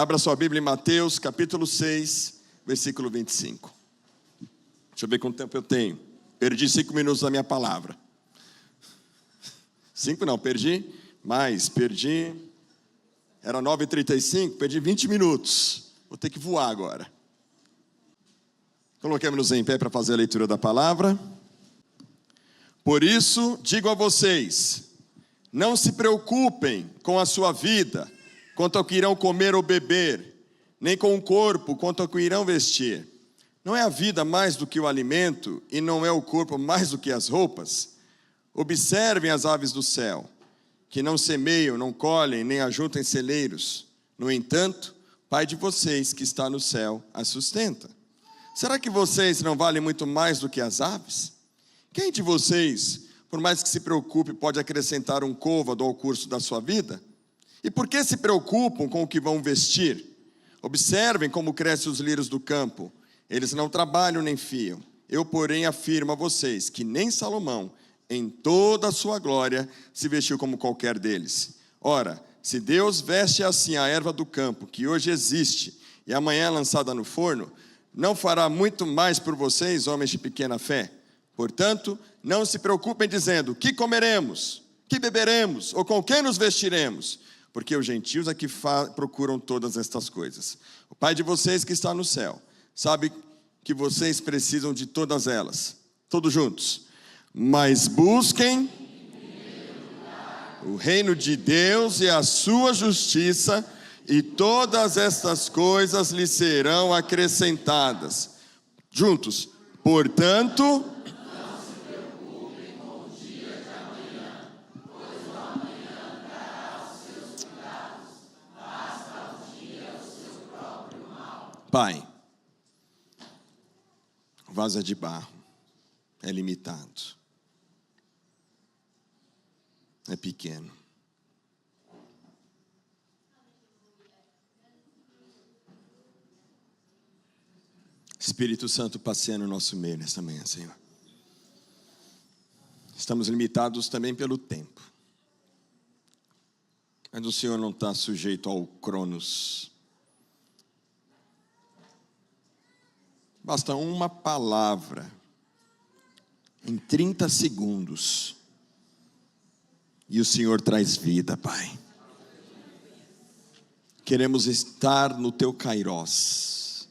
Abra sua Bíblia em Mateus, capítulo 6, versículo 25. Deixa eu ver quanto tempo eu tenho. Perdi 5 minutos da minha palavra. 5 não, perdi mais, perdi. Era 9h35, perdi 20 minutos. Vou ter que voar agora. Coloquemos-nos em pé para fazer a leitura da palavra. Por isso, digo a vocês, não se preocupem com a sua vida, quanto ao que irão comer ou beber, nem com o corpo, quanto ao que irão vestir. Não é a vida mais do que o alimento, e não é o corpo mais do que as roupas? Observem as aves do céu, que não semeiam, não colhem, nem ajuntam em celeiros. No entanto, Pai de vocês que está no céu as sustenta. Será que vocês não valem muito mais do que as aves? Quem de vocês, por mais que se preocupe, pode acrescentar um côvado ao curso da sua vida? E por que se preocupam com o que vão vestir? Observem como crescem os lírios do campo. Eles não trabalham nem fiam. Eu, porém, afirmo a vocês que nem Salomão, em toda a sua glória, se vestiu como qualquer deles. Ora, se Deus veste assim a erva do campo, que hoje existe, e amanhã é lançada no forno, não fará muito mais por vocês, homens de pequena fé? Portanto, não se preocupem dizendo, que comeremos, que beberemos, ou com quem nos vestiremos? Porque os gentios é que procuram todas estas coisas. O Pai de vocês que está no céu, sabe que vocês precisam de todas elas. Todos juntos. Mas busquem o reino de Deus e a sua justiça, e todas estas coisas lhe serão acrescentadas. Juntos. Portanto, não se preocupem com o dia de amanhã, pois o amanhã trará os seus cuidados. Basta ao dia o seu próprio mal. Pai, o vaso é de barro, é limitado, é pequeno. Espírito Santo, passeia no nosso meio nesta manhã, Senhor. Estamos limitados também pelo tempo. Mas o Senhor não está sujeito ao Cronos. Basta uma palavra, em 30 segundos, e o Senhor traz vida, Pai. Queremos estar no Teu Kairós,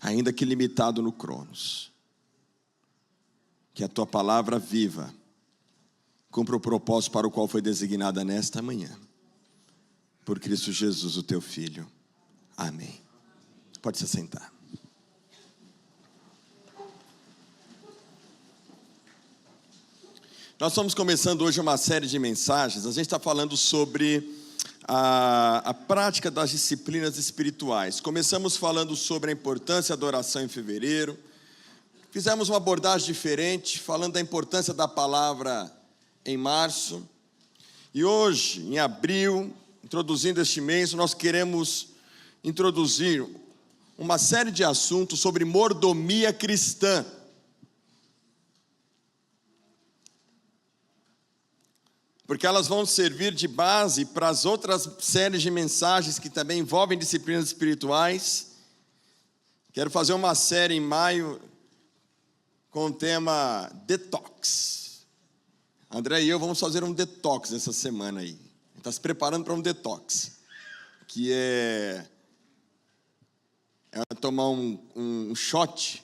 ainda que limitado no Cronos. Que a Tua palavra viva, cumpra o propósito para o qual foi designada nesta manhã. Por Cristo Jesus, o Teu Filho. Amém. Pode se sentar. Nós estamos começando hoje uma série de mensagens. A gente está falando sobre a prática das disciplinas espirituais. Começamos falando sobre a importância da oração em fevereiro. Fizemos uma abordagem diferente, falando da importância da palavra em março. E hoje, em abril, introduzindo este mês, nós queremos introduzir uma série de assuntos sobre mordomia cristã. Porque elas vão servir de base para as outras séries de mensagens que também envolvem disciplinas espirituais. Quero fazer uma série em maio com o tema Detox. André e eu vamos fazer um detox essa semana aí. Está se preparando para um detox, que é tomar um shot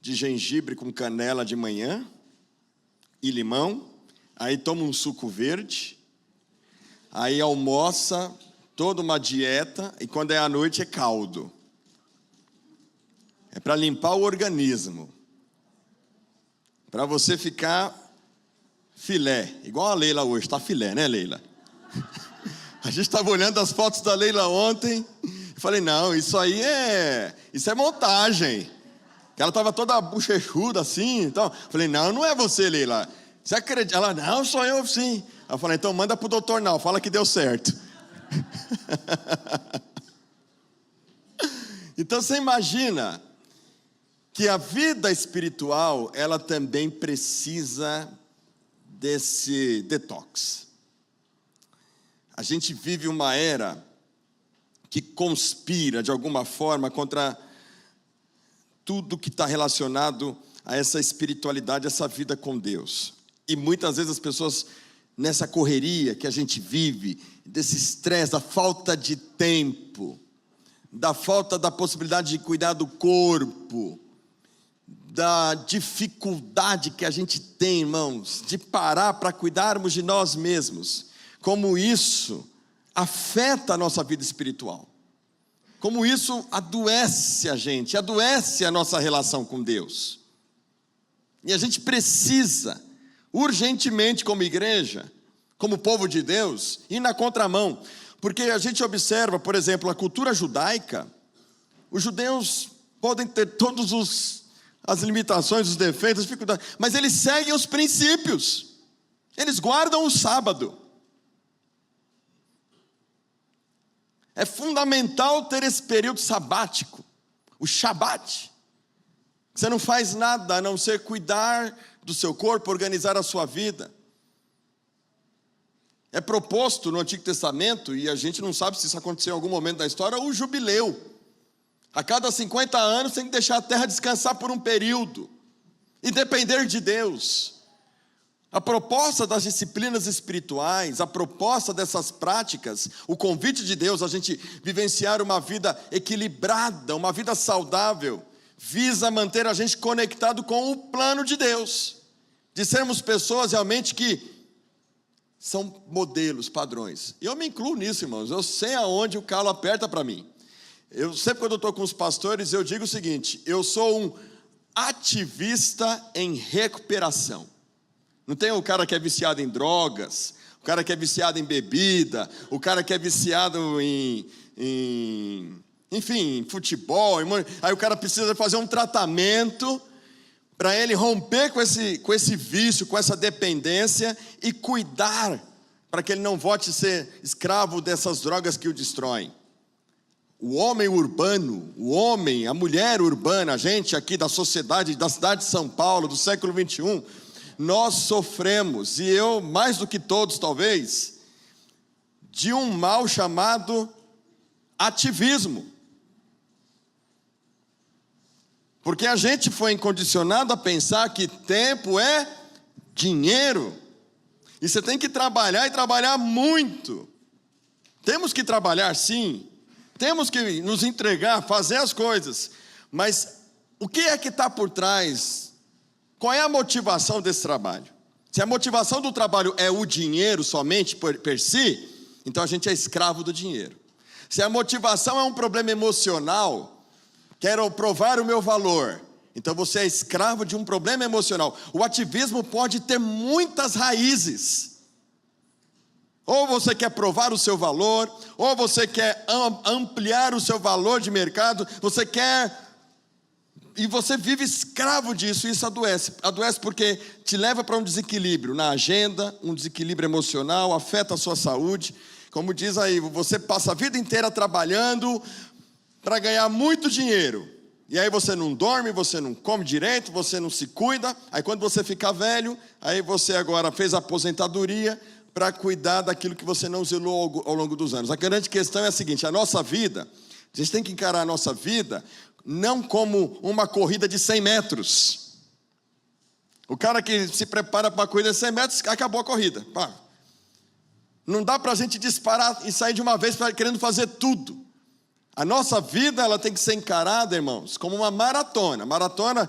de gengibre com canela de manhã e limão. Aí toma um suco verde, aí almoça, toda uma dieta, e quando é à noite é caldo. É para limpar o organismo, para você ficar filé, igual a Leila hoje, está filé, né, Leila? A gente estava olhando as fotos da Leila ontem, e falei, não, isso é montagem. Ela estava toda bochechuda assim, então, falei, não é você, Leila. Você acredita? Ela, não, sou eu sim. Eu falei, então manda para o doutor não, fala que deu certo. Então você imagina que a vida espiritual, ela também precisa desse detox. A gente vive uma era que conspira de alguma forma contra tudo que está relacionado a essa espiritualidade, essa vida com Deus. E muitas vezes as pessoas, nessa correria que a gente vive, desse estresse, da falta de tempo, da falta da possibilidade de cuidar do corpo, da dificuldade que a gente tem, irmãos, de parar para cuidarmos de nós mesmos, como isso afeta a nossa vida espiritual, como isso adoece a gente, adoece a nossa relação com Deus. E a gente precisa, urgentemente como igreja, como povo de Deus, ir na contramão, porque a gente observa, por exemplo, a cultura judaica. Os judeus podem ter todas as limitações, os defeitos, as dificuldades, mas eles seguem os princípios, eles guardam o sábado. É fundamental ter esse período sabático, o Shabat. Você não faz nada a não ser cuidar do seu corpo, organizar a sua vida. É proposto no Antigo Testamento, e a gente não sabe se isso aconteceu em algum momento da história, o jubileu. A cada 50 anos tem que deixar a terra descansar por um período e depender de Deus. A proposta das disciplinas espirituais, a proposta dessas práticas, o convite de Deus a gente vivenciar uma vida equilibrada, uma vida saudável, visa manter a gente conectado com o plano de Deus, de sermos pessoas realmente que são modelos, padrões. E eu me incluo nisso, irmãos. Eu sei aonde o calo aperta para mim. Eu sempre, quando eu estou com os pastores, eu digo o seguinte: eu sou um ativista em recuperação. Não tem o cara que é viciado em drogas, o cara que é viciado em bebida, o cara que é viciado enfim, futebol. Aí o cara precisa fazer um tratamento para ele romper com esse vício, com essa dependência e cuidar para que ele não volte a ser escravo dessas drogas que o destroem. O homem urbano, a mulher urbana, a gente aqui da sociedade, da cidade de São Paulo, do século 21, nós sofremos, e eu mais do que todos talvez, de um mal chamado ativismo. Porque a gente foi condicionado a pensar que tempo é dinheiro. E você tem que trabalhar e trabalhar muito. Temos que trabalhar sim. Temos que nos entregar, fazer as coisas. Mas o que é que está por trás? Qual é a motivação desse trabalho? Se a motivação do trabalho é o dinheiro somente per si, então a gente é escravo do dinheiro. Se a motivação é um problema emocional, quero provar o meu valor, então você é escravo de um problema emocional. O ativismo pode ter muitas raízes. Ou você quer provar o seu valor, ou você quer ampliar o seu valor de mercado, e você vive escravo disso, e isso adoece. Adoece porque te leva para um desequilíbrio na agenda, um desequilíbrio emocional, afeta a sua saúde. Como diz aí, você passa a vida inteira trabalhando para ganhar muito dinheiro, e aí você não dorme, você não come direito, você não se cuida. Aí quando você ficar velho, aí você agora fez a aposentadoria para cuidar daquilo que você não zelou ao longo dos anos. A grande questão é a seguinte: a nossa vida, a gente tem que encarar a nossa vida não como uma corrida de 100 metros. O cara que se prepara para uma corrida de 100 metros, acabou a corrida. Pá. Não dá para a gente disparar e sair de uma vez querendo fazer tudo. A nossa vida, ela tem que ser encarada, irmãos, como uma maratona. Maratona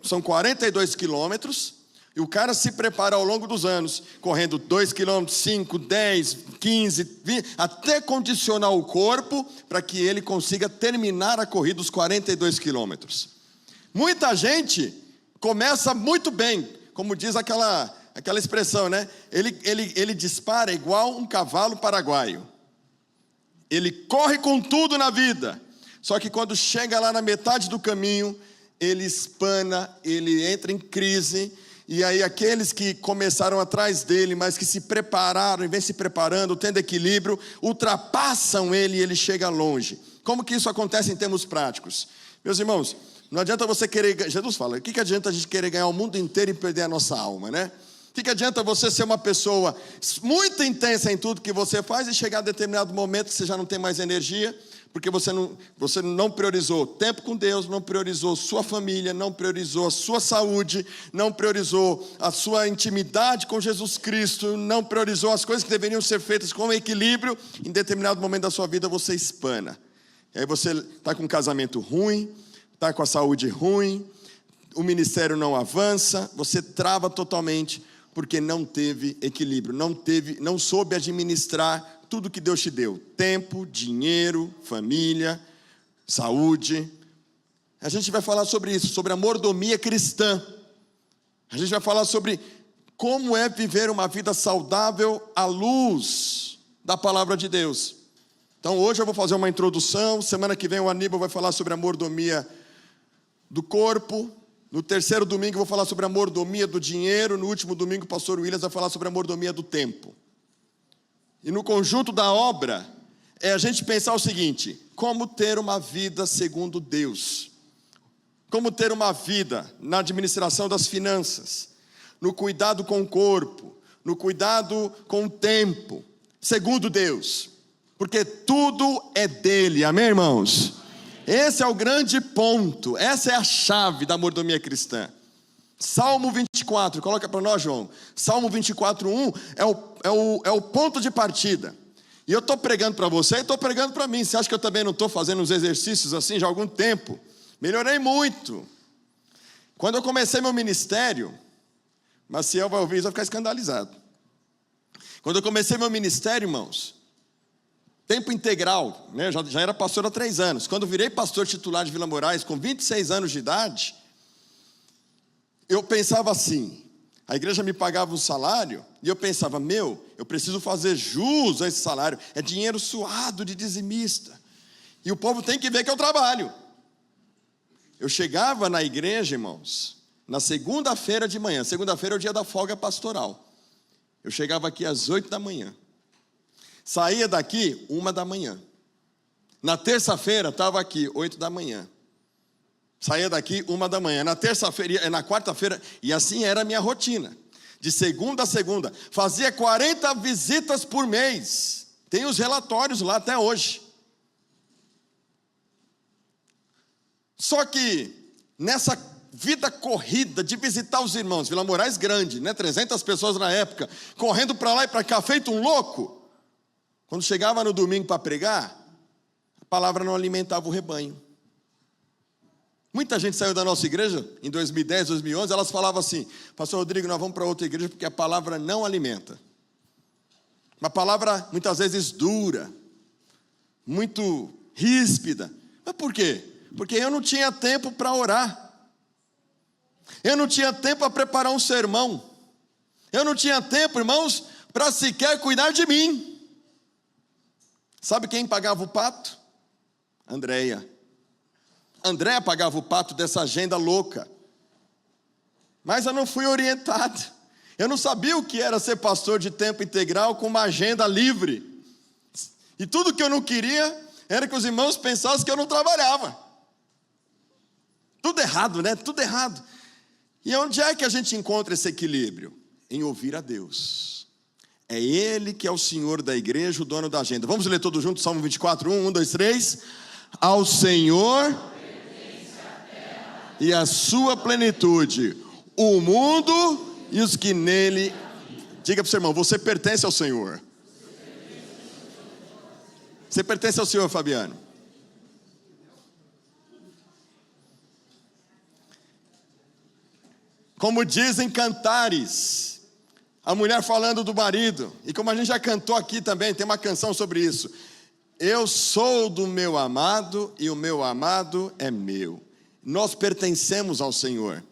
são 42 quilômetros, e o cara se prepara ao longo dos anos, correndo 2 quilômetros, 5, 10, 15, 20, até condicionar o corpo para que ele consiga terminar a corrida dos 42 quilômetros. Muita gente começa muito bem, como diz aquela expressão, né? Ele dispara igual um cavalo paraguaio. Ele corre com tudo na vida, só que quando chega lá na metade do caminho, ele espana, ele entra em crise, e aí aqueles que começaram atrás dele, mas que se prepararam e vêm se preparando, tendo equilíbrio, ultrapassam ele e ele chega longe. Como que isso acontece em termos práticos? Meus irmãos, não adianta você querer... Jesus fala, o que adianta a gente querer ganhar o mundo inteiro e perder a nossa alma, né? O que adianta você ser uma pessoa muito intensa em tudo que você faz e chegar a determinado momento que você já não tem mais energia, Porque você não priorizou tempo com Deus, não priorizou sua família, não priorizou a sua saúde, não priorizou a sua intimidade com Jesus Cristo, não priorizou as coisas que deveriam ser feitas com equilíbrio. Em determinado momento da sua vida você espana. E aí você está com um casamento ruim, está com a saúde ruim, o ministério não avança, você trava totalmente porque não teve equilíbrio, não soube administrar tudo que Deus te deu: tempo, dinheiro, família, saúde. A gente vai falar sobre isso, sobre a mordomia cristã. A gente vai falar sobre como é viver uma vida saudável à luz da palavra de Deus. Então hoje eu vou fazer uma introdução, semana que vem o Aníbal vai falar sobre a mordomia do corpo. No terceiro domingo eu vou falar sobre a mordomia do dinheiro. No último domingo o pastor Williams vai falar sobre a mordomia do tempo. E no conjunto da obra, é a gente pensar o seguinte: como ter uma vida segundo Deus? Como ter uma vida na administração das finanças, no cuidado com o corpo, no cuidado com o tempo, segundo Deus. Porque tudo é dele, amém, irmãos? Esse é o grande ponto, essa é a chave da mordomia cristã. Salmo 24, coloca para nós, João. Salmo 24:1 é o ponto de partida. E eu estou pregando para você e estou pregando para mim. Você acha que eu também não estou fazendo uns exercícios assim já há algum tempo? Melhorei muito. Quando eu comecei meu ministério, Maciel vai ouvir isso, vai ficar escandalizado. Quando eu comecei meu ministério, irmãos, tempo integral, né? Já era pastor há 3 anos. Quando eu virei pastor titular de Vila Moraes, com 26 anos de idade, eu pensava assim, a igreja me pagava um salário, e eu pensava, eu preciso fazer jus a esse salário, é dinheiro suado de dizimista, e o povo tem que ver que eu trabalho. Eu chegava na igreja, irmãos, na segunda-feira de manhã, segunda-feira é o dia da folga pastoral, eu chegava aqui às 8 da manhã, saía daqui 1 da manhã, na terça-feira estava aqui 8 da manhã, saía daqui 1 da manhã, na terça-feira, na quarta-feira, e assim era a minha rotina, de segunda a segunda, fazia 40 visitas por mês, tem os relatórios lá até hoje. Só que, nessa vida corrida de visitar os irmãos, Vila Moraes grande, né, 300 pessoas na época, correndo para lá e para cá, feito um louco, quando chegava no domingo para pregar, a palavra não alimentava o rebanho. Muita gente saiu da nossa igreja em 2010, 2011, elas falavam assim: pastor Rodrigo, nós vamos para outra igreja porque a palavra não alimenta. Uma palavra muitas vezes dura, muito ríspida. Mas por quê? Porque eu não tinha tempo para orar. Eu não tinha tempo para preparar um sermão. Eu não tinha tempo, irmãos, para sequer cuidar de mim. Sabe quem pagava o pato? Andréia pagava o pato dessa agenda louca. Mas eu não fui orientado. Eu não sabia o que era ser pastor de tempo integral com uma agenda livre. E tudo que eu não queria era que os irmãos pensassem que eu não trabalhava. Tudo errado, né? Tudo errado. E onde é que a gente encontra esse equilíbrio? Em ouvir a Deus. É Ele que é o Senhor da igreja, o dono da agenda. Vamos ler todos juntos, Salmo 24:1, 1, 2, 3. Ao Senhor e a sua plenitude, o mundo e os que nele... Diga para o seu irmão, você pertence ao Senhor. Você pertence ao Senhor, Fabiano. Como dizem cantares, a mulher falando do marido, e como a gente já cantou aqui também, tem uma canção sobre isso. Eu sou do meu amado e o meu amado é meu. Nós pertencemos ao Senhor.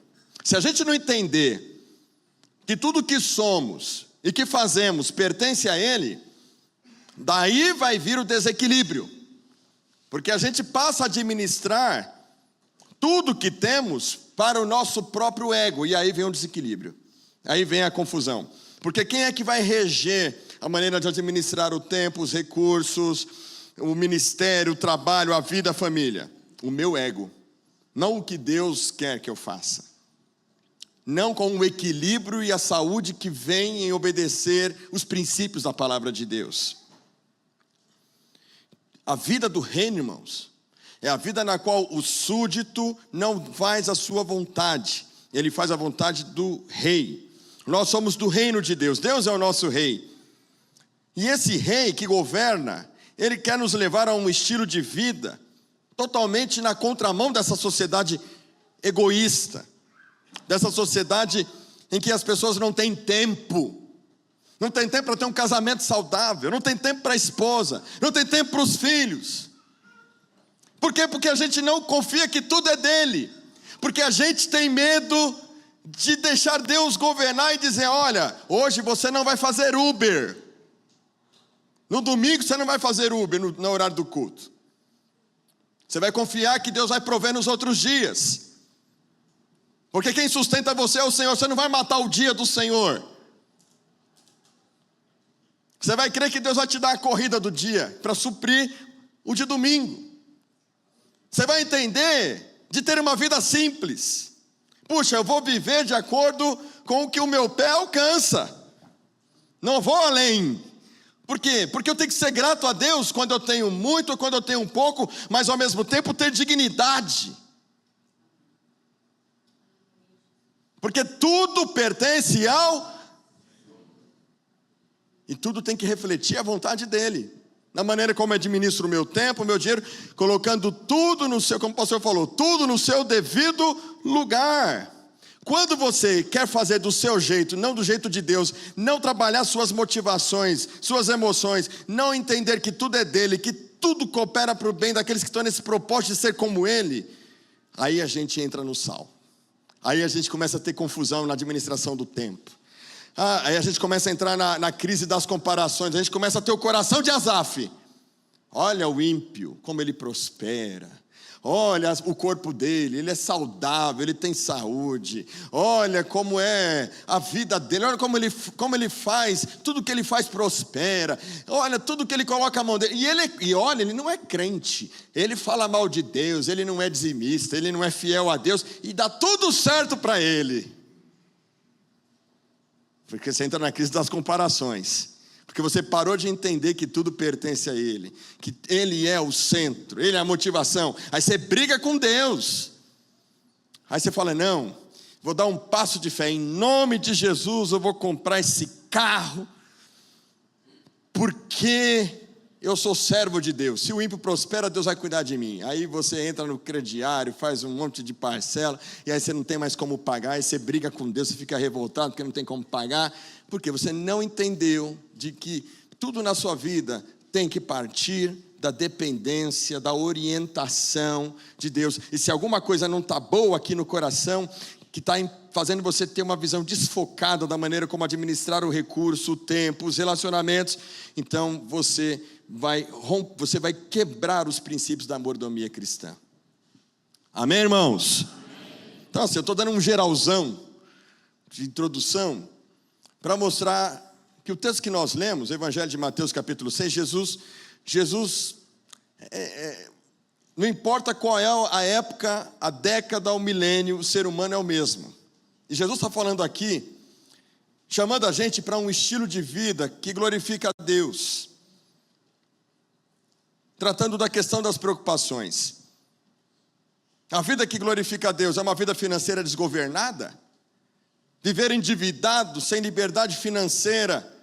Se a gente não entender que tudo que somos e que fazemos pertence a Ele, daí vai vir o desequilíbrio. Porque a gente passa a administrar tudo que temos para o nosso próprio ego, e aí vem o desequilíbrio. Aí vem a confusão. Porque quem é que vai reger a maneira de administrar o tempo, os recursos, o ministério, o trabalho, a vida, a família? O meu ego. Não o que Deus quer que eu faça. Não com o equilíbrio e a saúde que vem em obedecer os princípios da palavra de Deus. A vida do reino, irmãos, é a vida na qual o súdito não faz a sua vontade, ele faz a vontade do rei. Nós somos do reino de Deus, Deus é o nosso rei. E esse rei que governa, ele quer nos levar a um estilo de vida totalmente na contramão dessa sociedade egoísta, dessa sociedade em que as pessoas não têm tempo. Não tem tempo para ter um casamento saudável, não tem tempo para a esposa, não tem tempo para os filhos. Por quê? Porque a gente não confia que tudo é dele. Porque a gente tem medo de deixar Deus governar e dizer: olha, hoje você não vai fazer Uber. No domingo você não vai fazer Uber no horário do culto. Você vai confiar que Deus vai prover nos outros dias. Porque quem sustenta você é o Senhor, você não vai matar o dia do Senhor. Você vai crer que Deus vai te dar a corrida do dia para suprir o de domingo. Você vai entender de ter uma vida simples. Puxa, eu vou viver de acordo com o que o meu pé alcança. Não vou além. Por quê? Porque eu tenho que ser grato a Deus quando eu tenho muito ou quando eu tenho um pouco, mas ao mesmo tempo ter dignidade. Porque tudo pertence ao... E tudo tem que refletir a vontade dele. Na maneira como eu administro o meu tempo, o meu dinheiro, colocando tudo no seu, como o pastor falou, tudo no seu devido lugar. Quando você quer fazer do seu jeito, não do jeito de Deus, não trabalhar suas motivações, suas emoções, não entender que tudo é dele, que tudo coopera para o bem daqueles que estão nesse propósito de ser como ele, aí a gente entra no sal. Aí a gente começa a ter confusão na administração do tempo. Aí a gente começa a entrar na crise das comparações. A gente começa a ter o coração de Asaf. Olha o ímpio, como ele prospera. Olha o corpo dele, ele é saudável, ele tem saúde. Olha como é a vida dele, olha como ele faz, tudo que ele faz prospera. Olha tudo que ele coloca a mão dele. E olha, ele não é crente, ele fala mal de Deus, ele não é dizimista, ele não é fiel a Deus, e dá tudo certo para ele. Porque você entra na crise das comparações. Porque você parou de entender que tudo pertence a Ele. Que Ele é o centro, Ele é a motivação. Aí você briga com Deus. Aí você fala: não, vou dar um passo de fé. Em nome de Jesus eu vou comprar esse carro. Porque eu sou servo de Deus. Se o ímpio prospera, Deus vai cuidar de mim. Aí você entra no crediário, faz um monte de parcela, e aí você não tem mais como pagar, aí você briga com Deus, você fica revoltado porque não tem como pagar, porque você não entendeu de que tudo na sua vida tem que partir da dependência, da orientação de Deus. E se alguma coisa não está boa aqui no coração, que está fazendo você ter uma visão desfocada da maneira como administrar o recurso, o tempo, os relacionamentos, então você vai quebrar os princípios da mordomia cristã. Amém, irmãos? Amém. Então assim, eu estou dando um geralzão de introdução para mostrar que o texto que nós lemos, o Evangelho de Mateus capítulo 6, Jesus não importa qual é a época, a década, o milênio, o ser humano é o mesmo. E Jesus está falando aqui, chamando a gente para um estilo de vida que glorifica a Deus. Tratando da questão das preocupações. A vida que glorifica a Deus é uma vida financeira desgovernada? Viver endividado, sem liberdade financeira?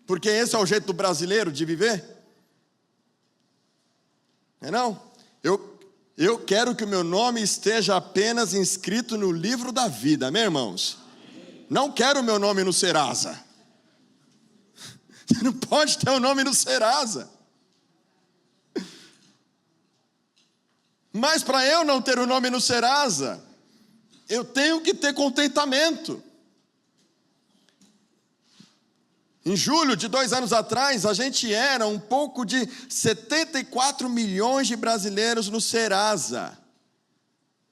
Porque esse é o jeito do brasileiro de viver? Não? Eu quero que o meu nome esteja apenas inscrito no livro da vida, amém, irmãos? Amém. Não quero o meu nome no Serasa. Você não pode ter o nome no Serasa. Mas para eu não ter o nome no Serasa, eu tenho que ter contentamento. Em julho de 2 anos atrás, a gente era um pouco de 74 milhões de brasileiros no Serasa.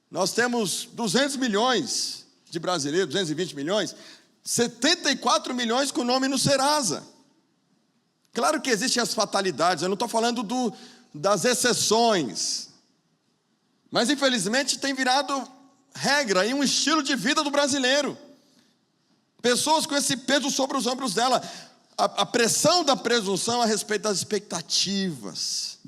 Nós temos 200 milhões de brasileiros, 220 milhões, 74 milhões com nome no Serasa. Claro que existem as fatalidades, eu não estou falando das exceções. Mas infelizmente tem virado regra e um estilo de vida do brasileiro. Pessoas com esse peso sobre os ombros dela. a pressão da presunção a respeito das expectativas,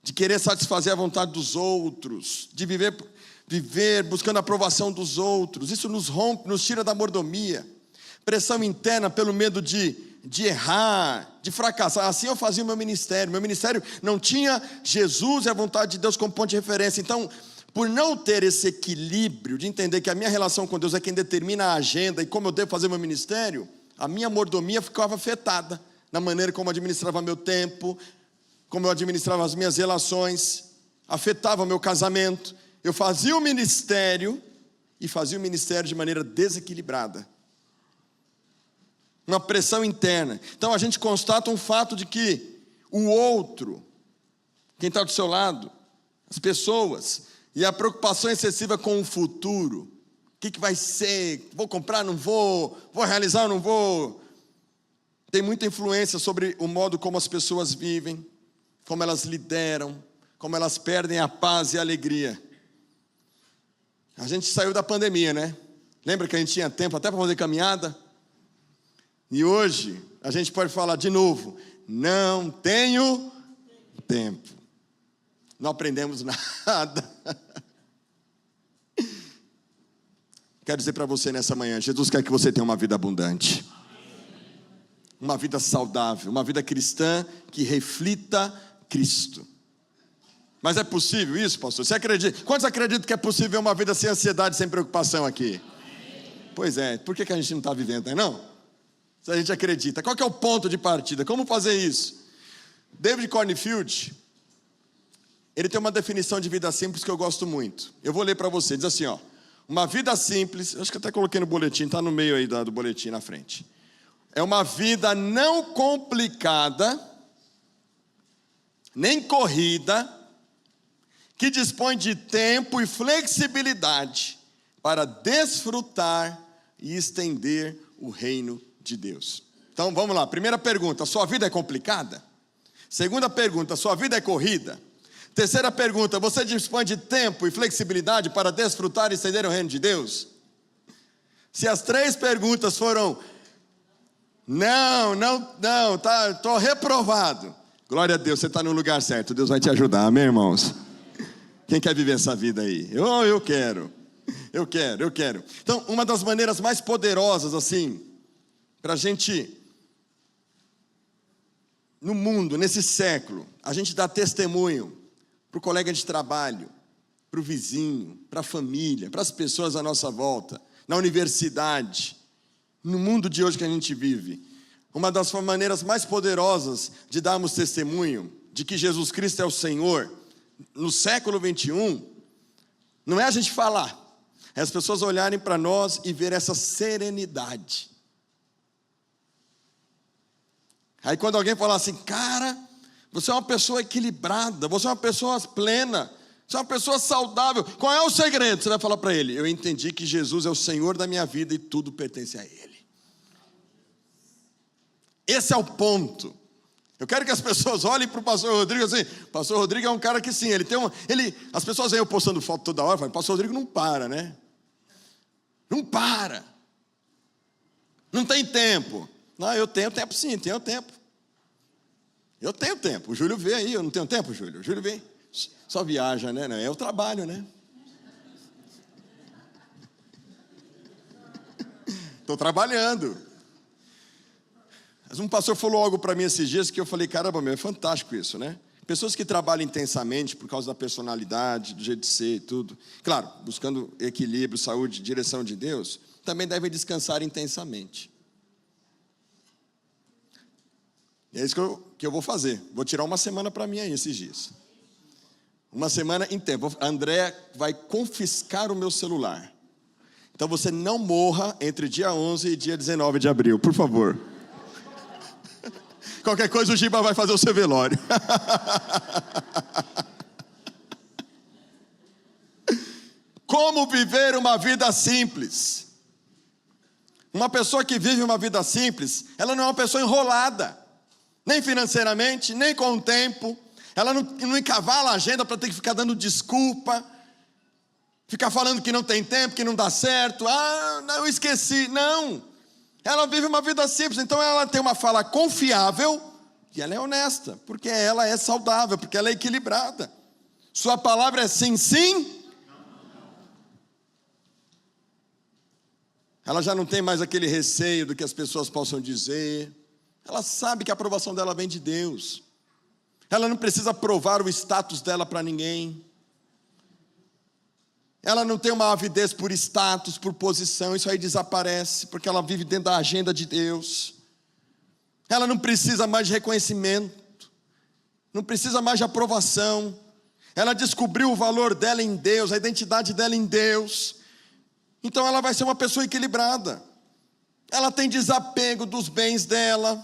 de querer satisfazer a vontade dos outros, de viver buscando a aprovação dos outros. Isso nos rompe, nos tira da mordomia. Pressão interna pelo medo de errar, de fracassar. Assim eu fazia o meu ministério. Meu ministério não tinha Jesus e a vontade de Deus como ponto de referência. Então, por não ter esse equilíbrio, de entender que a minha relação com Deus é quem determina a agenda e como eu devo fazer meu ministério, a minha mordomia ficava afetada na maneira como eu administrava meu tempo, como eu administrava as minhas relações, afetava o meu casamento. Eu fazia o ministério e fazia o ministério de maneira desequilibrada. Uma pressão interna. Então a gente constata um fato de que o outro, quem está do seu lado, as pessoas, e a preocupação excessiva com o futuro. O que vai ser? Vou comprar, não vou? Vou realizar, não vou? Tem muita influência sobre o modo como as pessoas vivem, como elas lideram, como elas perdem a paz e a alegria. A gente saiu da pandemia, né? Lembra que a gente tinha tempo até para fazer caminhada? E hoje, a gente pode falar de novo, não tenho tempo. Não aprendemos nada. Quero dizer para você nessa manhã, Jesus quer que você tenha uma vida abundante. Uma vida saudável, uma vida cristã que reflita Cristo. Mas é possível isso, pastor? Você acredita? Quantos acreditam que é possível uma vida sem ansiedade, sem preocupação aqui? Pois é, por que a gente não está vivendo, não? Se a gente acredita. Qual que é o ponto de partida? Como fazer isso? David Cornfield, ele tem uma definição de vida simples que eu gosto muito. Eu vou ler para você, diz assim, ó. Uma vida simples, acho que até coloquei no boletim, está no meio aí do boletim na frente. É uma vida não complicada, nem corrida, que dispõe de tempo e flexibilidade para desfrutar e estender o reino de Deus. Então vamos lá, primeira pergunta, sua vida é complicada? Segunda pergunta, sua vida é corrida? Terceira pergunta, você dispõe de tempo e flexibilidade para desfrutar e estender o reino de Deus? Se as três perguntas foram não, estou reprovado, glória a Deus, você está no lugar certo, Deus vai te ajudar, amém, irmãos? Quem quer viver essa vida aí? Eu quero. Então, uma das maneiras mais poderosas, assim, para a gente, no mundo, nesse século, a gente dá testemunho para o colega de trabalho, para o vizinho, para a família, para as pessoas à nossa volta, na universidade, no mundo de hoje que a gente vive. Uma das maneiras mais poderosas de darmos testemunho de que Jesus Cristo é o Senhor, no século 21, não é a gente falar, é as pessoas olharem para nós e ver essa serenidade. Aí quando alguém falar assim, cara, você é uma pessoa equilibrada, você é uma pessoa plena, você é uma pessoa saudável, qual é o segredo? Você vai falar para ele, eu entendi que Jesus é o Senhor da minha vida e tudo pertence a Ele. Esse é o ponto. Eu quero que as pessoas olhem para o pastor Rodrigo assim, pastor Rodrigo é um cara que sim, as pessoas veem eu postando foto toda hora, falam, pastor Rodrigo não para, né? Não para. Não tem tempo. Não, eu tenho tempo sim, tenho tempo. Eu tenho tempo. O Júlio vê aí, eu não tenho tempo, Júlio? O Júlio vem, só viaja, né? Não, é o trabalho, né? Estou trabalhando. Mas um pastor falou algo para mim esses dias que eu falei, caramba, meu, é fantástico isso, né? Pessoas que trabalham intensamente por causa da personalidade, do jeito de ser e tudo. Claro, buscando equilíbrio, saúde, direção de Deus, também devem descansar intensamente. E é isso que eu vou fazer. Vou tirar uma semana para mim aí esses dias. Uma semana inteira. A Andréa vai confiscar o meu celular. Então você não morra entre dia 11 e dia 19 de abril, por favor. Qualquer coisa o Giba vai fazer o seu velório. Como viver uma vida simples? Uma pessoa que vive uma vida simples, ela não é uma pessoa enrolada. Nem financeiramente, nem com o tempo. Ela não encavala a agenda para ter que ficar dando desculpa. Ficar falando que não tem tempo, que não dá certo. Ah, não, eu esqueci. Não. Ela vive uma vida simples, então ela tem uma fala confiável e ela é honesta, porque ela é saudável, porque ela é equilibrada. Sua palavra é sim, sim. Ela já não tem mais aquele receio do que as pessoas possam dizer. Ela sabe que a aprovação dela vem de Deus. Ela não precisa provar o status dela para ninguém. Ela não tem uma avidez por status, por posição. Isso aí desaparece, porque ela vive dentro da agenda de Deus. Ela não precisa mais de reconhecimento. Não precisa mais de aprovação. Ela descobriu o valor dela em Deus, a identidade dela em Deus. Então ela vai ser uma pessoa equilibrada. Ela tem desapego dos bens dela.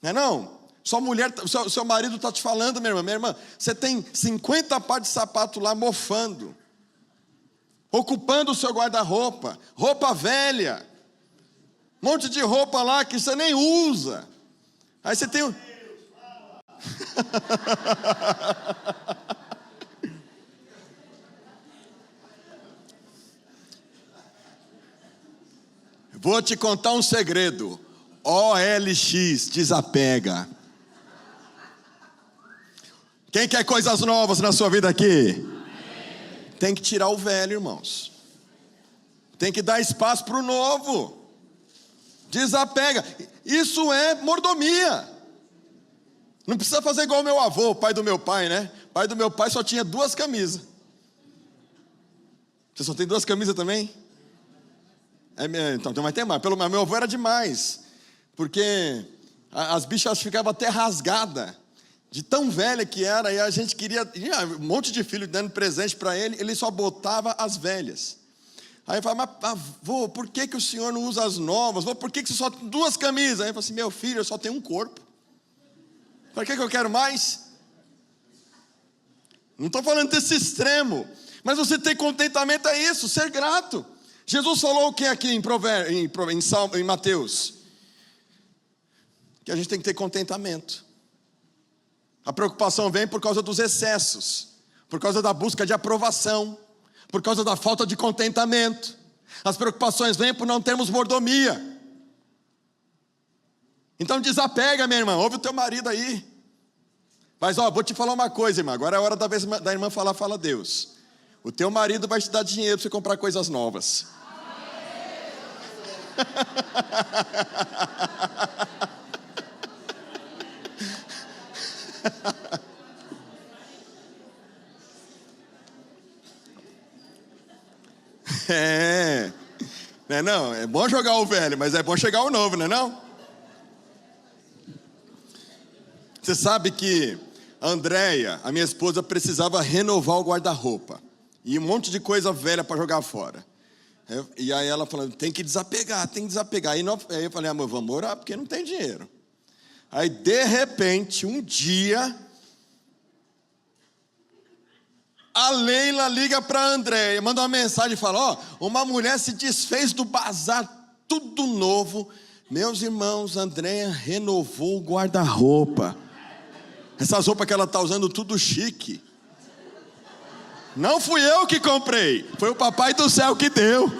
Não é não? Sua mulher, seu marido está te falando, minha irmã, você tem 50 pares de sapato lá mofando, ocupando o seu guarda-roupa, roupa velha, um monte de roupa lá que você nem usa. Aí você tem Vou te contar um segredo. OLX, desapega. Quem quer coisas novas na sua vida aqui? Amém. Tem que tirar o velho, irmãos. Tem que dar espaço para o novo. Desapega. Isso é mordomia. Não precisa fazer igual o meu avô, o pai do meu pai, né? O pai do meu pai só tinha 2 camisas. Você só tem 2 camisas também? Então vai ter mais. Meu avô era demais. Porque as bichas ficavam até rasgadas. De tão velha que era, e a gente queria, um monte de filho dando presente para ele só botava as velhas. Aí eu falava, mas avô, por que o senhor não usa as novas? Vô, por que você só tem 2 camisas? Aí eu falei assim, meu filho, eu só tenho um corpo. Para que eu quero mais? Não estou falando desse extremo, mas você ter contentamento é isso, ser grato. Jesus falou o que aqui em Mateus? Que a gente tem que ter contentamento. A preocupação vem por causa dos excessos, por causa da busca de aprovação, por causa da falta de contentamento. As preocupações vêm por não termos mordomia. Então desapega, minha irmã, ouve o teu marido aí. Mas vou te falar uma coisa, irmã, agora é a hora da irmã falar, fala Deus. O teu marido vai te dar dinheiro para você comprar coisas novas. Não, é bom jogar o velho, mas é bom chegar o novo, não é não? Você sabe que a Andréia, a minha esposa, precisava renovar o guarda-roupa. E um monte de coisa velha para jogar fora. E aí ela falando, tem que desapegar. Aí eu falei, amor, vamos orar, porque não tem dinheiro. Aí de repente, um dia, a Leila liga para a Andréia, manda uma mensagem e fala, uma mulher se desfez do bazar, tudo novo. Meus irmãos, a Andréia renovou o guarda-roupa. Essas roupas que ela está usando, tudo chique. Não fui eu que comprei, foi o papai do céu que deu.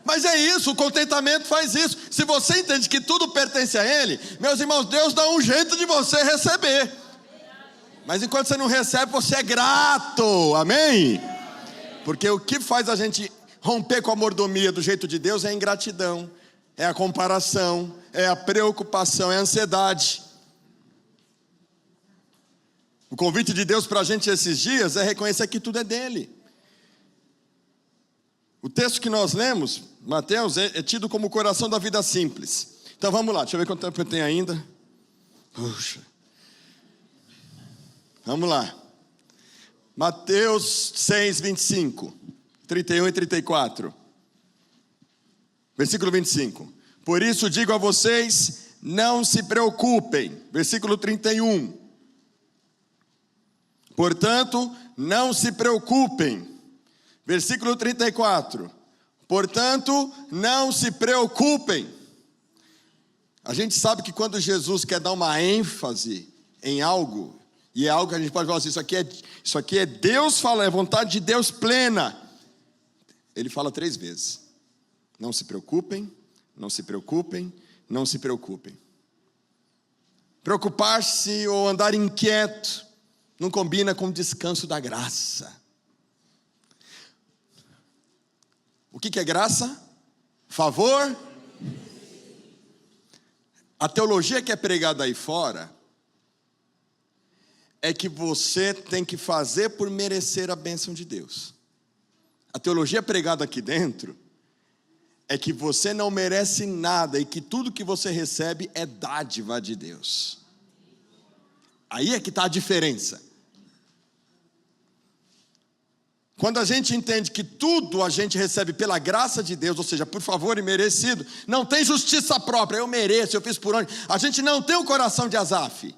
Mas é isso, o contentamento faz isso. Se você entende que tudo pertence a Ele, meus irmãos, Deus dá um jeito de você receber. Mas enquanto você não recebe, você é grato, amém? Porque o que faz a gente romper com a mordomia do jeito de Deus é a ingratidão, é a comparação, é a preocupação, é a ansiedade. O convite de Deus para a gente esses dias é reconhecer que tudo é dele. O texto que nós lemos, Mateus, é tido como o coração da vida simples. Então vamos lá, deixa eu ver quanto tempo eu tenho ainda. Puxa. Vamos lá. Mateus 6, 25, 31 e 34. Versículo 25. Por isso digo a vocês, não se preocupem. Versículo 31. Portanto, não se preocupem. Versículo 34. Portanto, não se preocupem. A gente sabe que quando Jesus quer dar uma ênfase em algo, e é algo que a gente pode falar assim, isso aqui é Deus falando, é vontade de Deus plena. ele fala 3 vezes. Não se preocupem, não se preocupem, não se preocupem. Preocupar-se ou andar inquieto não combina com o descanso da graça. O que é graça? Favor. A teologia que é pregada aí fora é que você tem que fazer por merecer a bênção de Deus. A teologia pregada aqui dentro é que você não merece nada e que tudo que você recebe é dádiva de Deus. Aí é que está a diferença. Quando a gente entende que tudo a gente recebe pela graça de Deus, ou seja, por favor e merecido, não tem justiça própria, eu mereço, eu fiz por onde. A gente não tem o coração de Asaf.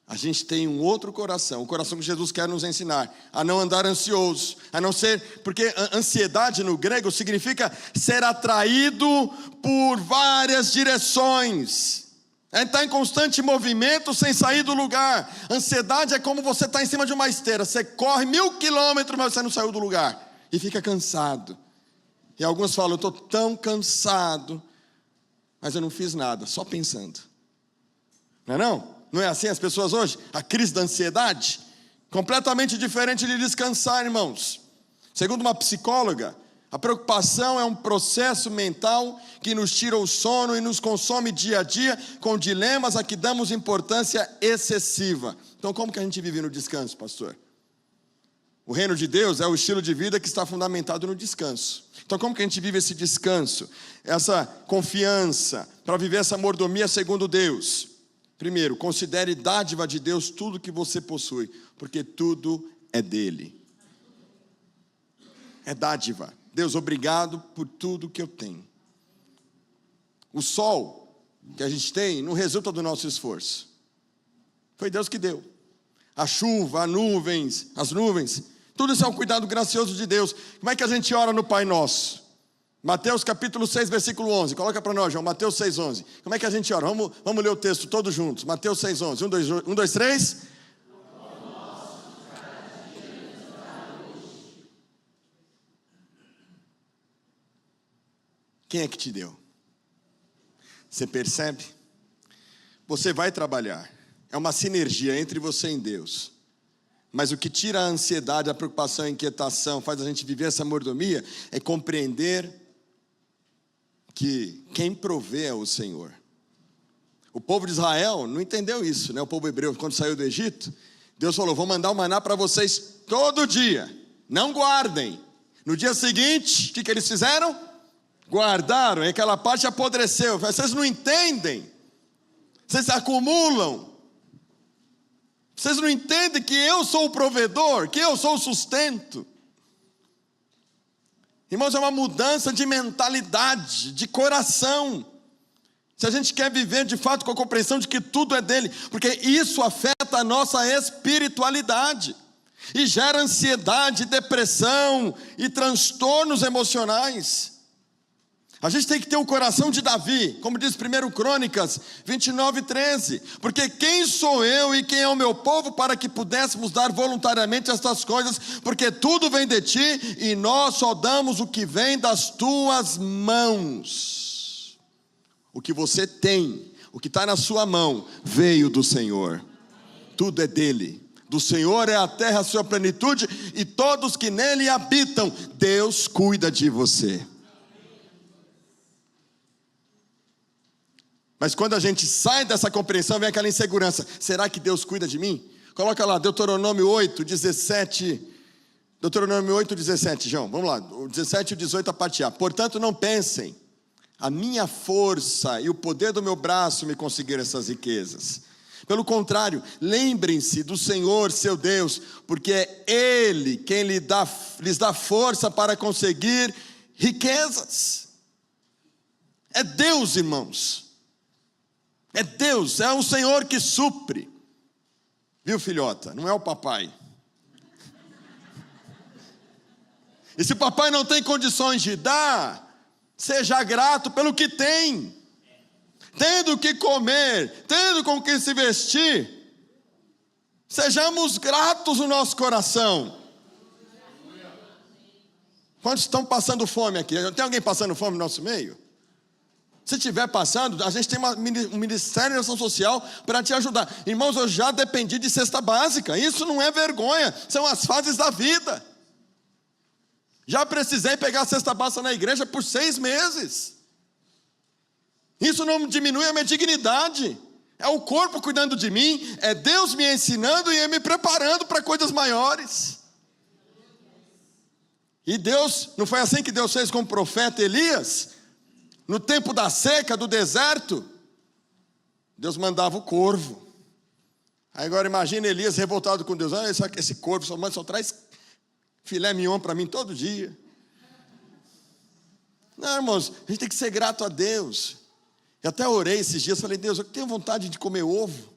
A gente tem um outro coração, o coração que Jesus quer nos ensinar, a não andar ansioso, a não ser, porque ansiedade no grego significa ser atraído por várias direções. É estar em constante movimento sem sair do lugar. Ansiedade é como você está em cima de uma esteira, você corre 1000 quilômetros, mas você não saiu do lugar, e fica cansado. E alguns falam, eu estou tão cansado, mas eu não fiz nada, só pensando. Não é não? Não é assim as pessoas hoje? A crise da ansiedade, completamente diferente de descansar, irmãos. Segundo uma psicóloga, a preocupação é um processo mental que nos tira o sono e nos consome dia a dia com dilemas a que damos importância excessiva. Então como que a gente vive no descanso, pastor? O reino de Deus é o estilo de vida que está fundamentado no descanso. Então como que a gente vive esse descanso? Essa confiança para viver essa mordomia segundo Deus. Primeiro, considere dádiva de Deus tudo que você possui, porque tudo é dele. É dádiva. Deus, obrigado por tudo que eu tenho. O sol que a gente tem não resulta do nosso esforço. Foi Deus que deu. A chuva, as nuvens, tudo isso é um cuidado gracioso de Deus. Como é que a gente ora no Pai Nosso? Mateus capítulo 6, versículo 11. Coloca para nós, João. Mateus 6, 11. Como é que a gente ora? Vamos ler o texto todos juntos. Mateus 6, 11. 1, 2, 3. Quem é que te deu? Você percebe? Você vai trabalhar. É uma sinergia entre você e Deus. Mas o que tira a ansiedade, a preocupação, a inquietação, faz a gente viver essa mordomia, é compreender que quem provê é o Senhor. O povo de Israel não entendeu isso, né? O povo hebreu, quando saiu do Egito, Deus falou, vou mandar o maná para vocês todo dia, não guardem. No dia seguinte, o que eles fizeram? Guardaram, e aquela parte apodreceu. Vocês não entendem, vocês acumulam. Vocês não entendem que eu sou o provedor, que eu sou o sustento. Irmãos, é uma mudança de mentalidade, de coração. Se a gente quer viver de fato com a compreensão de que tudo é dele, porque isso afeta a nossa espiritualidade e gera ansiedade, depressão e transtornos emocionais. A gente tem que ter o coração de Davi, como diz 1 Crônicas 29, 13. Porque quem sou eu e quem é o meu povo para que pudéssemos dar voluntariamente estas coisas? Porque tudo vem de ti e nós só damos o que vem das tuas mãos. O que você tem, o que está na sua mão, veio do Senhor. Tudo é dele. Do Senhor é a terra, a sua plenitude e todos que nele habitam. Deus cuida de você. Mas quando a gente sai dessa compreensão, vem aquela insegurança. Será que Deus cuida de mim? Coloca lá, Deuteronômio 8, 17. Deuteronômio 8, 17, João. Vamos lá, o 17 e o 18 a parte A. Portanto, não pensem, a minha força e o poder do meu braço me conseguiram essas riquezas. Pelo contrário, lembrem-se do Senhor, seu Deus, porque é Ele quem lhes dá força para conseguir riquezas. É Deus, irmãos. É Deus, é o Senhor que supre. Viu, filhota? Não é o papai. E se o papai não tem condições de dar, seja grato pelo que tem. Tendo o que comer, tendo com o que se vestir, sejamos gratos no nosso coração. Quantos estão passando fome aqui? Tem alguém passando fome no nosso meio? Se estiver passando, a gente tem um Ministério de Ação Social para te ajudar. Irmãos, eu já dependi de cesta básica. Isso não é vergonha, são as fases da vida. Já precisei pegar a cesta básica na igreja por 6 meses. Isso não diminui a minha dignidade. É o corpo cuidando de mim, é Deus me ensinando e me preparando para coisas maiores. E Deus, não foi assim que Deus fez com o profeta Elias? No tempo da seca, do deserto, Deus mandava o corvo. Aí agora imagina Elias revoltado com Deus. Esse corvo só traz filé mignon para mim todo dia. Não, irmãos, a gente tem que ser grato a Deus. Eu até orei esses dias, falei, Deus, eu tenho vontade de comer ovo.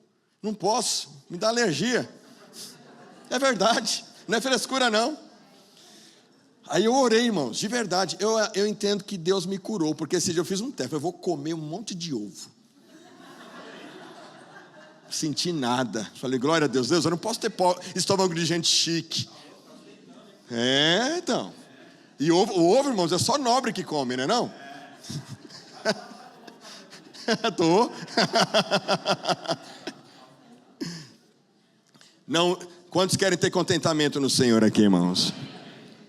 Não posso, me dá alergia. É verdade, não é frescura não. Aí eu orei, irmãos, de verdade, eu entendo que Deus me curou, porque esse dia eu fiz um teste, eu vou comer um monte de ovo. Não senti nada, falei, glória a Deus, eu não posso ter estômago de gente chique. Então, e o ovo, irmãos, é só nobre que come, não é não? Tô. Não, quantos querem ter contentamento no Senhor aqui, irmãos?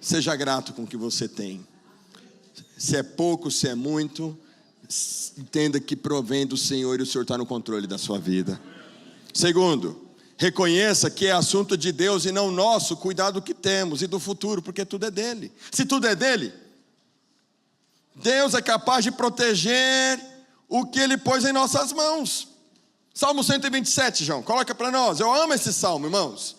Seja grato com o que você tem. Se é pouco, se é muito, entenda que provém do Senhor e o Senhor está no controle da sua vida. Segundo, reconheça que é assunto de Deus e não nosso cuidar do que temos e do futuro, porque tudo é dele. Se tudo é dele, Deus é capaz de proteger o que Ele pôs em nossas mãos. Salmo 127, João, coloca para nós. Eu amo esse salmo, irmãos.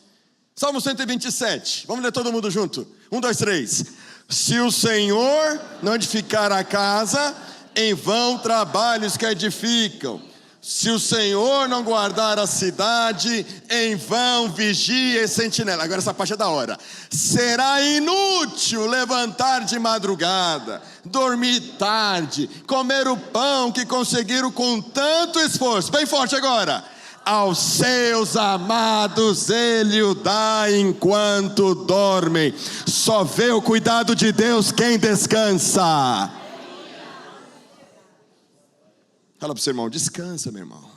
Salmo 127, vamos ler todo mundo junto. 1, 2, 3. Se o Senhor não edificar a casa, em vão trabalhos que edificam. Se o Senhor não guardar a cidade, em vão vigia e sentinela. Agora essa parte é da hora. Será inútil levantar de madrugada, dormir tarde, comer o pão que conseguiram com tanto esforço. Bem forte agora. Aos seus amados Ele o dá enquanto dormem. Só vê o cuidado de Deus quem descansa. Fala para o seu irmão, descansa, meu irmão.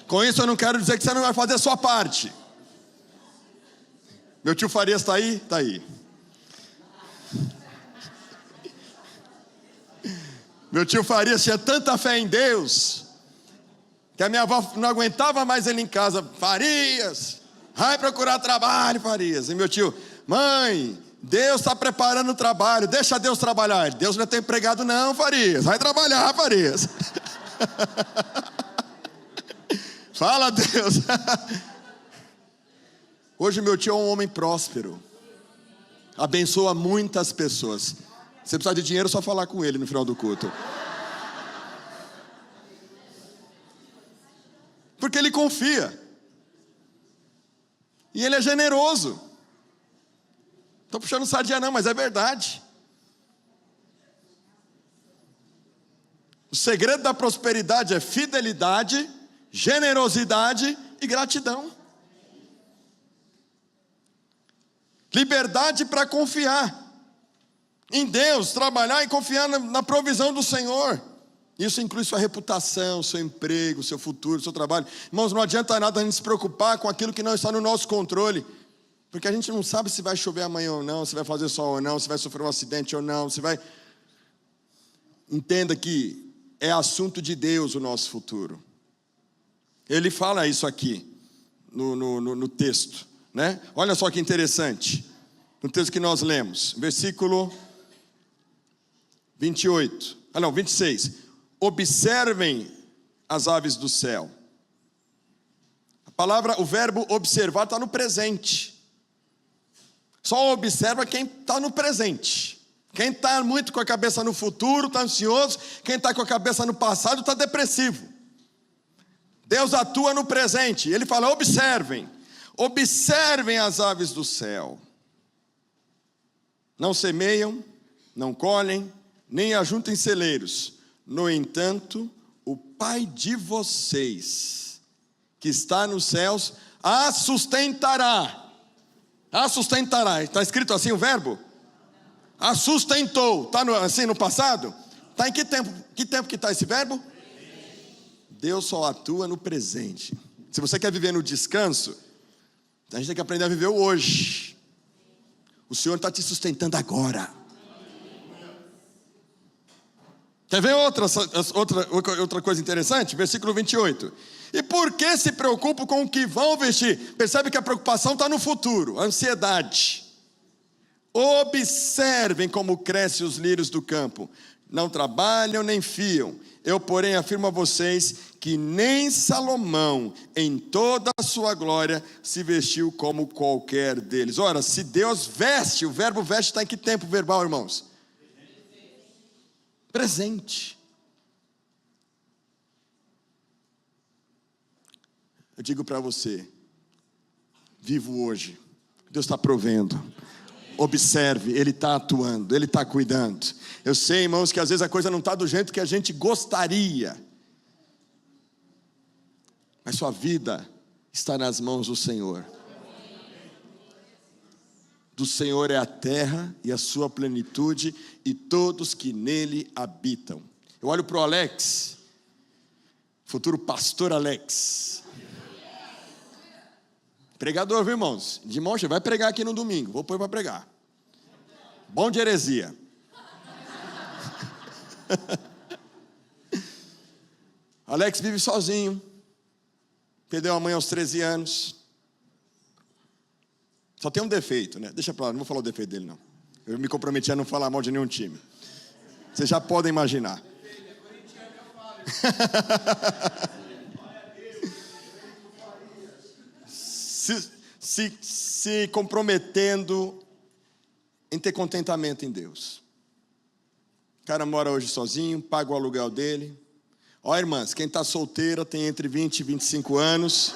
Com isso eu não quero dizer que você não vai fazer a sua parte. Meu tio Farias está aí? Está aí. Meu tio Farias tinha tanta fé em Deus, que a minha avó não aguentava mais ele em casa. Farias, vai procurar trabalho, Farias. E meu tio, mãe, Deus está preparando o trabalho, deixa Deus trabalhar. Deus não é teu empregado não, Farias, vai trabalhar, Farias. Fala, Deus. Hoje meu tio é um homem próspero, abençoa muitas pessoas. Se precisar de dinheiro, é só falar com ele no final do culto. Porque ele confia. E ele é generoso. Estou puxando sardinha não, mas é verdade. O segredo da prosperidade é fidelidade, generosidade e gratidão. Liberdade para confiar em Deus, trabalhar e confiar na provisão do Senhor. Isso inclui sua reputação, seu emprego, seu futuro, seu trabalho. Irmãos, não adianta nada a gente se preocupar com aquilo que não está no nosso controle, porque a gente não sabe se vai chover amanhã ou não, se vai fazer sol ou não, se vai sofrer um acidente ou não, se vai... Entenda que é assunto de Deus o nosso futuro. Ele fala isso aqui no texto, né? Olha só que interessante, no texto que nós lemos, versículo 26. Observem as aves do céu. O verbo observar está no presente. Só observa quem está no presente. Quem está muito com a cabeça no futuro está ansioso. Quem está com a cabeça no passado está depressivo. Deus atua no presente. Ele fala, observem as aves do céu. Não semeiam, não colhem, nem ajuntam em celeiros. No entanto, o Pai de vocês, que está nos céus, A sustentará. A sustentará. Está escrito assim o verbo? A sustentou. Está assim no passado? Está em que tempo? Que tempo que está esse verbo? Deus só atua no presente. Se você quer viver no descanso, a gente tem que aprender a viver o hoje. O Senhor está te sustentando agora. Quer ver outra coisa interessante? Versículo 28. E por que se preocupam com o que vão vestir? Percebe que a preocupação está no futuro, a ansiedade. Observem como crescem os lírios do campo. Não trabalham nem fiam. Eu, porém, afirmo a vocês que nem Salomão, em toda a sua glória, se vestiu como qualquer deles. Ora, se Deus veste, o verbo veste está em que tempo verbal, irmãos? Presente. Eu digo para você, vivo hoje, Deus está provendo. Observe, Ele está atuando, Ele está cuidando. Eu sei, irmãos, que às vezes a coisa não está do jeito que a gente gostaria, mas sua vida está nas mãos do Senhor. Do Senhor é a terra e a sua plenitude e todos que nele habitam. Eu olho para o Alex, futuro pastor Alex. Pregador, viu, irmãos? De monte, vai pregar aqui no domingo. Vou pôr para pregar. Bom de heresia. Alex vive sozinho. Perdeu a mãe aos 13 anos. Só tem um defeito, né? Deixa pra lá, não vou falar o defeito dele, não. Eu me comprometi a não falar mal de nenhum time. Vocês já podem imaginar. se comprometendo em ter contentamento em Deus. O cara mora hoje sozinho, paga o aluguel dele. Ó, irmãs, quem está solteira tem entre 20 e 25 anos.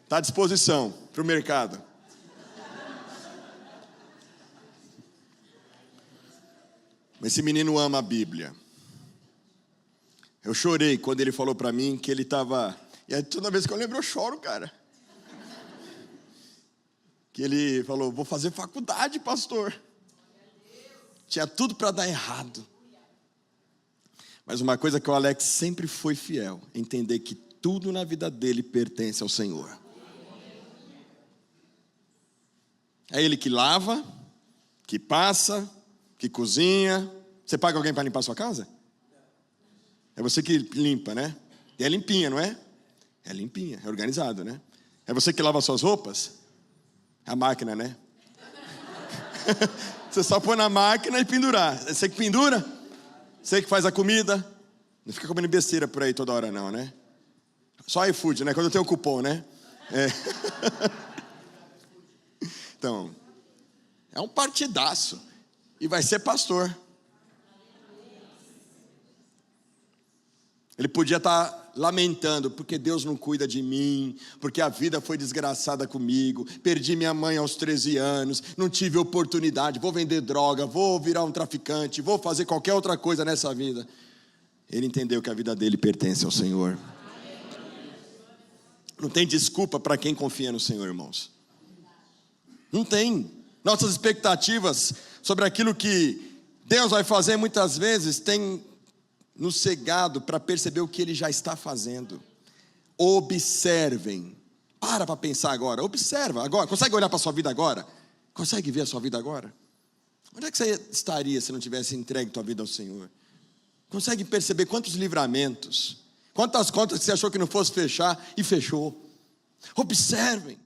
Está à disposição para o mercado. Esse menino ama a Bíblia. Eu chorei quando ele falou para mim que ele estava... E aí, toda vez que eu lembro, eu choro, cara. Que ele falou, vou fazer faculdade, pastor. Tinha tudo para dar errado. Mas uma coisa que o Alex sempre foi fiel, entender que tudo na vida dele pertence ao Senhor. É Ele que lava, que passa, que cozinha. Você paga alguém para limpar a sua casa? É você que limpa, né? E é limpinha, não é? É limpinha, é organizado, né? É você que lava suas roupas? É a máquina, né? Você só põe na máquina e pendurar. É você que pendura? Você que faz a comida? Não fica comendo besteira por aí toda hora não, né? Só iFood, né? Quando eu tenho cupom, né? É. Então, é um partidaço. E vai ser pastor. Ele podia estar lamentando, porque Deus não cuida de mim, porque a vida foi desgraçada comigo, perdi minha mãe aos 13 anos, não tive oportunidade, vou vender droga, vou virar um traficante, vou fazer qualquer outra coisa nessa vida. Ele entendeu que a vida dele pertence ao Senhor. Não tem desculpa para quem confia no Senhor, irmãos. Não tem. Nossas expectativas sobre aquilo que Deus vai fazer muitas vezes tem nos cegado para perceber o que Ele já está fazendo. Observem. Para pensar agora. Observa agora. Consegue olhar para a sua vida agora? Consegue ver a sua vida agora? Onde é que você estaria se não tivesse entregue a tua vida ao Senhor? Consegue perceber quantos livramentos, quantas contas que você achou que não fosse fechar e fechou? Observem.